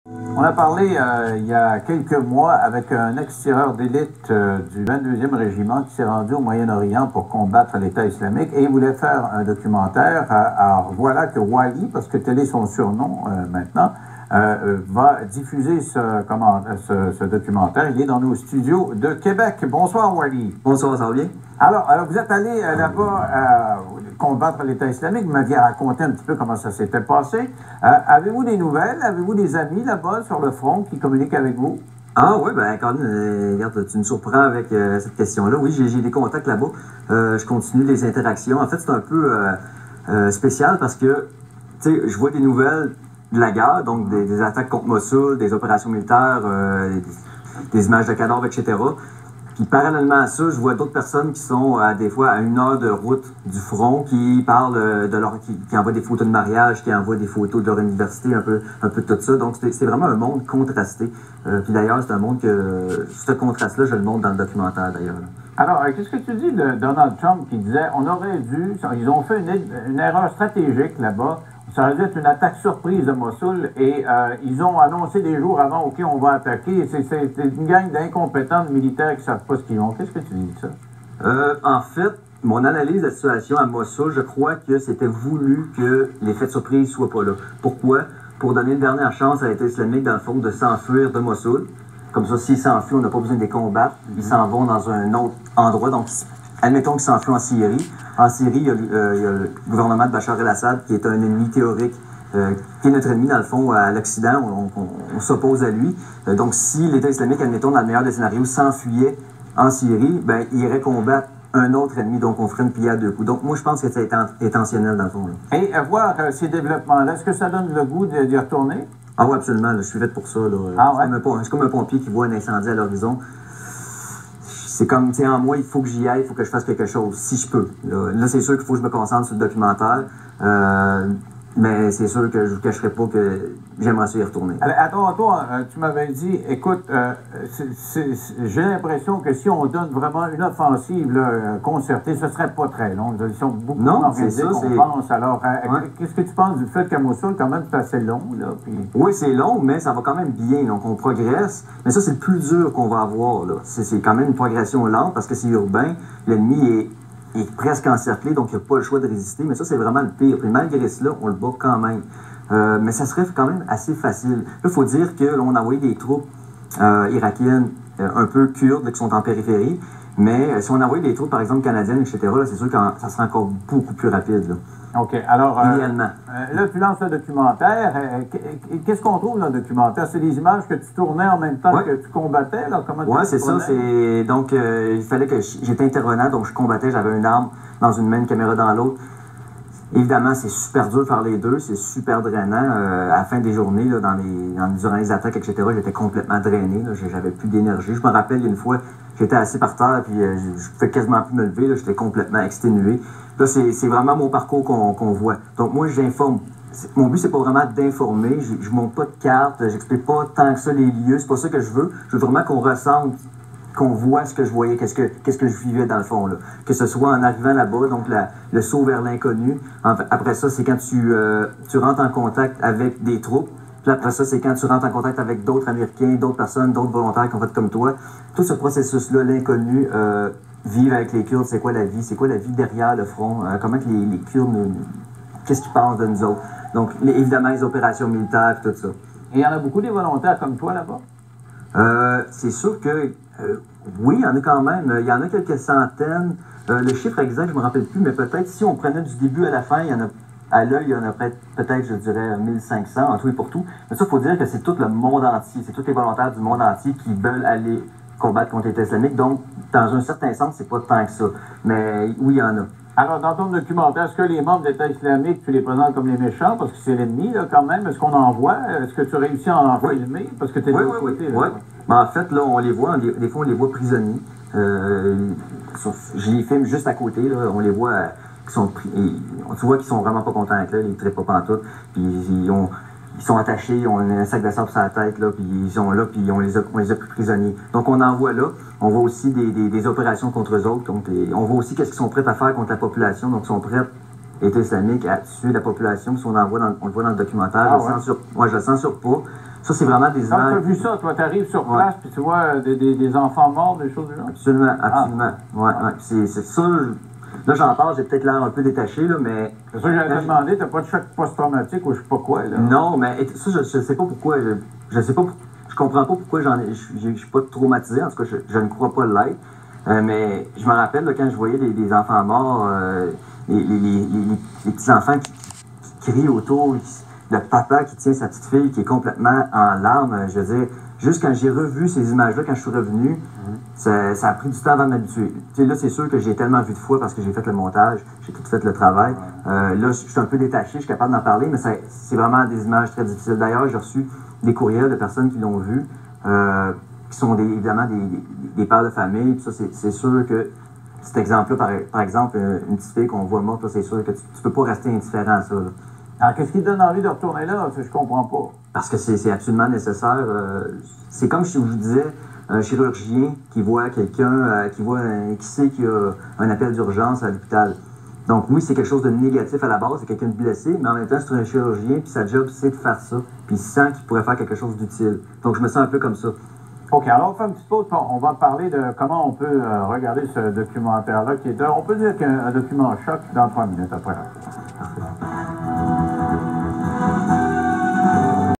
On a parlé il y a quelques mois avec un ex-tireur d'élite du 22e régiment qui s'est rendu au Moyen-Orient pour combattre l'État islamique et il voulait faire un documentaire. Alors voilà que Wally, parce que tel est son surnom maintenant, va diffuser ce documentaire. Il est dans nos studios de Québec. Bonsoir Wally. Bonsoir, ça va bien? Alors vous êtes allé là-bas combattre l'État islamique. Vous m'aviez raconté un petit peu comment ça s'était passé. Avez-vous des nouvelles? Avez-vous des amis là-bas sur le front qui communiquent avec vous? Ah oui, ben Colin, regarde, tu me surprends avec cette question-là. Oui, j'ai des contacts là-bas. Je continue les interactions. En fait, c'est un peu spécial parce que, tu sais, je vois des nouvelles de la guerre, donc des attaques contre Mossoul, des opérations militaires, des images de cadavres, etc. Puis parallèlement à ça, je vois d'autres personnes qui sont des fois à 1 heure de route du front, qui parlent qui envoient des photos de mariage, qui envoient des photos de leur université, un peu de tout ça. Donc c'est vraiment un monde contrasté. Puis d'ailleurs, c'est un monde que ce contraste-là, je le montre dans le documentaire d'ailleurs. Alors, qu'est-ce que tu dis de Donald Trump qui disait on aurait dû, ils ont fait une erreur stratégique là-bas. Ça aurait dû être une attaque surprise de Mossoul et ils ont annoncé des jours avant, OK, on va attaquer. C'est une gang d'incompétents militaires qui ne savent pas ce qu'ils ont. Qu'est-ce que tu dis de ça? En fait, mon analyse de la situation à Mossoul, je crois que c'était voulu que l'effet de surprise ne soit pas là. Pourquoi? Pour donner une dernière chance à l'État islamique, dans le fond, de s'enfuir de Mossoul. Comme ça, s'ils s'enfuient, on n'a pas besoin de les combattre. Ils s'en vont dans un autre endroit. Donc, admettons qu'ils s'enfuient en Syrie. En Syrie, il y a le gouvernement de Bachar el-Assad qui est un ennemi théorique, qui est notre ennemi dans le fond à l'Occident. On s'oppose à lui. Donc si l'État islamique, admettons, dans le meilleur des scénarios, s'enfuyait en Syrie, ben, il irait combattre un autre ennemi. Donc on ferait une pillade de coups. Donc moi, je pense que c'est intentionnel dans le fond. Là. Et voir ces développements-là, est-ce que ça donne le goût d'y retourner? Ah oui, absolument. Là, je suis fait pour ça. Là. Ah ouais? C'est comme un pompier qui voit un incendie à l'horizon. C'est comme, tu sais, en moi, il faut que j'y aille, il faut que je fasse quelque chose, si je peux. Là c'est sûr qu'il faut que je me concentre sur le documentaire, mais c'est sûr que je ne vous cacherai pas que j'aimerais ça y retourner. Attends, toi, tu m'avais dit, écoute, j'ai l'impression que si on donne vraiment une offensive là, concertée, ce ne serait pas très long. Ils sont beaucoup plus organisés qu'on pense. Alors, qu'est-ce que tu penses du fait qu'à Mossoul, quand même, c'est assez long? Là, puis... Oui, c'est long, mais ça va quand même bien. Donc, on progresse. Mais ça, c'est le plus dur qu'on va avoir. C'est quand même une progression lente parce que c'est urbain. L'ennemi est presque encerclé, donc il n'y a pas le choix de résister. Mais ça, c'est vraiment le pire. Puis malgré cela, on le bat quand même. Mais ça serait quand même assez facile. Là, il faut dire qu'on a envoyé des troupes irakiennes un peu kurdes qui sont en périphérie. Mais si on envoyait des troupes, par exemple, canadiennes, etc., c'est sûr que ça serait encore beaucoup plus rapide. Là. OK. Alors, idéalement. Là, tu lances le documentaire. Qu'est-ce qu'on trouve dans le documentaire? C'est des images que tu tournais en même temps que tu combattais? Oui, c'est ça. Donc, il fallait que j'étais intervenant, donc je combattais, j'avais une arme dans une main, une caméra dans l'autre. Évidemment, c'est super dur de faire les deux, c'est super drainant. À la fin des journées, là, durant les attaques, etc., j'étais complètement drainé. J'avais plus d'énergie. Je me rappelle, une fois, j'étais assis par terre, puis je pouvais quasiment plus me lever. J'étais complètement exténué. Là, c'est vraiment mon parcours qu'on voit. Donc, moi, j'informe. Mon but, c'est pas vraiment d'informer. Je montre pas de carte, j'explique pas tant que ça les lieux. C'est pas ça que je veux. Je veux vraiment qu'on ressente, qu'on voit ce que je voyais, qu'est-ce que je vivais dans le fond. Là. Que ce soit en arrivant là-bas, donc le saut vers l'inconnu. Après ça, c'est quand tu rentres en contact avec des troupes. Puis après ça, c'est quand tu rentres en contact avec d'autres Américains, d'autres personnes, d'autres volontaires qui ont fait comme toi. Tout ce processus-là, l'inconnu, vivre avec les Kurdes, c'est quoi la vie? C'est quoi la vie derrière le front? Comment que les Kurdes, qu'est-ce qu'ils pensent de nous autres? Donc, évidemment, les opérations militaires, tout ça. Et il y en a beaucoup des volontaires comme toi là-bas? C'est sûr que oui, il y en a quand même. Il y en a quelques centaines. Le chiffre exact, je ne me rappelle plus, mais peut-être si on prenait du début à la fin, il y en a à l'œil, il y en a peut-être, je dirais, 1500 en tout et pour tout. Mais ça, il faut dire que c'est tout le monde entier. C'est tous les volontaires du monde entier qui veulent aller combattre contre l'État islamique. Donc, dans un certain sens, c'est pas tant que ça. Mais oui, il y en a. Alors, dans ton documentaire, est-ce que les membres de l'État islamique, tu les présentes comme les méchants, parce que c'est l'ennemi, là, quand même? Est-ce qu'on en voit? Est-ce que tu réussis à en filmer? Parce que tu es de l'autre côté. Oui. Ben, en fait, là, on les voit, des fois, on les voit prisonniers. Je les filme juste à côté, là. On les voit, tu vois qu'ils sont vraiment pas contents avec là, ils ne traitent pas pantoute. Puis ils sont attachés, ils ont un sac de sable sur la tête, là, puis ils sont là, puis on les a pris prisonniers. Donc on en voit là. On voit aussi des opérations contre eux autres. Donc, on voit aussi qu'est-ce qu'ils sont prêts à faire contre la population. Donc ils sont prêts, l'État islamique, à tuer la population. Si on le voit dans le documentaire. Je le censure pas. Ça, c'est vraiment des Quand tu as images. vu ça, toi, tu arrives sur place, puis tu vois des enfants morts, des choses du genre? Absolument, absolument. Ouais, ouais. C'est ça. Là, j'en parle, j'ai peut-être l'air un peu détaché, là, mais. C'est ça que j'allais te demander, t'as pas de choc post-traumatique ou je sais pas quoi, là? Non, mais ça, je sais pas pourquoi. Je sais pas. Je comprends pas pourquoi je suis pas traumatisé. En tout cas, je ne crois pas l'être. Mais je me rappelle là, quand je voyais des enfants morts, les petits-enfants qui crient autour, le papa qui tient sa petite fille qui est complètement en larmes. Je veux dire, juste quand j'ai revu ces images-là, quand je suis revenu, ça a pris du temps avant de m'habituer. Tu sais, là, c'est sûr que j'ai tellement vu de fois parce que j'ai fait le montage, j'ai tout fait le travail. Là, je suis un peu détaché, je suis capable d'en parler, mais c'est vraiment des images très difficiles. D'ailleurs, j'ai reçu des courriels de personnes qui l'ont vu, qui sont évidemment des pères de famille. Puis ça, c'est sûr que cet exemple-là, par exemple, une petite fille qu'on voit morte, là, c'est sûr que tu peux pas rester indifférent à ça. Là. Alors, qu'est-ce qui te donne envie de retourner là? Je comprends pas. Parce que c'est absolument nécessaire. C'est comme si je vous disais, un chirurgien qui voit quelqu'un, qui sait qu'il y a un appel d'urgence à l'hôpital. Donc oui, c'est quelque chose de négatif à la base, c'est quelqu'un de blessé, mais en même temps, c'est un chirurgien, puis sa job, c'est de faire ça. Puis il sent qu'il pourrait faire quelque chose d'utile. Donc je me sens un peu comme ça. OK, alors on fait une petite pause, on va parler de comment on peut regarder ce documentaire-là, qui est, on peut dire qu'un document choc dans 3 minutes après.